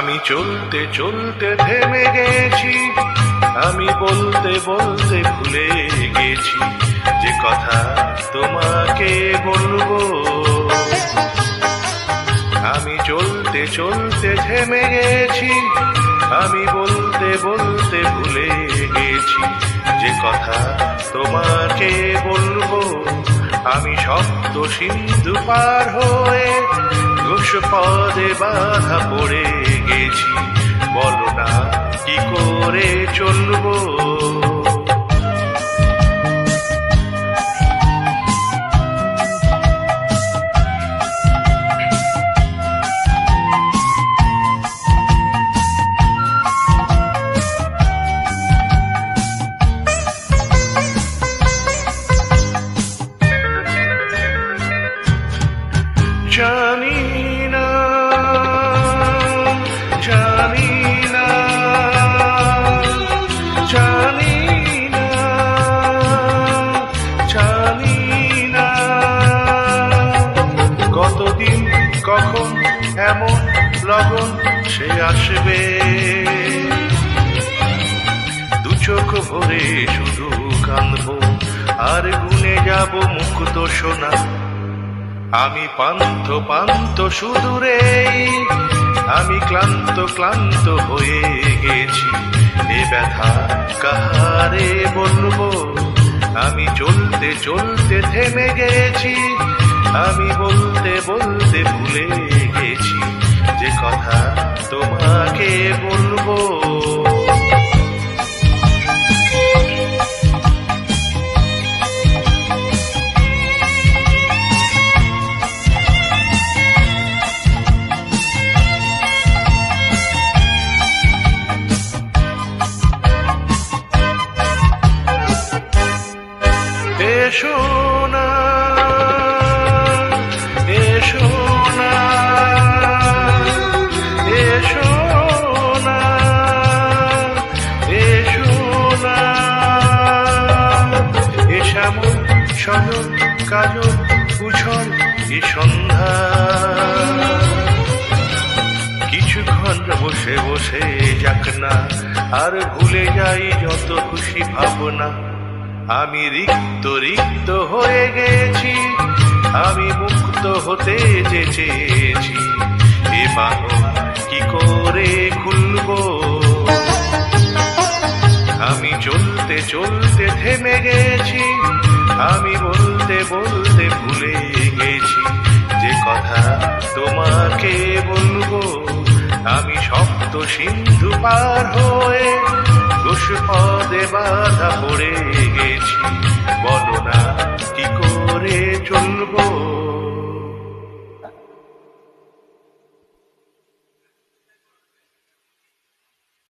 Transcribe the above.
আমি চলতে চলতে থেমে গেছি, আমি বলতে বলতে ভুলে গেছি যে কথা তোমাকে বলবো। আমি চলতে চলতে থেমে গেছি, আমি বলতে বলতে ভুলে গেছি যে কথা তোমাকে বলবো। আমি সপ্ত সিন্ধু পার হয়ে ঘোষ পদে বাধা পড়ে গেছি, বলো না কি করে চলবো। জানি না, জানি না, জানি না, জানি না, কতদিন কখন এমন লগন সে আসবে। দু চোখ ভরে শুধু কাঁদবো আর গুনে যাব মুক্ত সোনা। আমি পান্থ পান্থ সুদূরে, আমি ক্লান্ত ক্লান্ত হয়ে গেছি, এ ব্যথা কাহারে বলবো। আমি চলতে চলতে থেমে গেছি, আমি বলতে বলতে ভুলে গেছি যে কথা তোমাকে বলবো। এসো না, এসো না, এসো না, এসো না, এ শ্যামল সজল কাজল উছল এ সন্ধ্যা। কিছুক্ষণ বসে বসে যাক না, আর ভুলে যাই যত খুশি ভাবনা। আমি রিক্ত রিক্ত হয়ে গেছি, আমি মুক্ত হতে যে চেয়েছি, এ বাঁধন কি করে খুলবো। আমি চলতে চলতে থেমে গেছি, আমি বলতে বলতে ভুলে গেছি যে কথা তোমাকে বলবো। আমি সপ্ত সিন্ধু পার হয়ে ঘোষ পদে বাধা পড়ে গেছি, বলো না কি করে চলবো।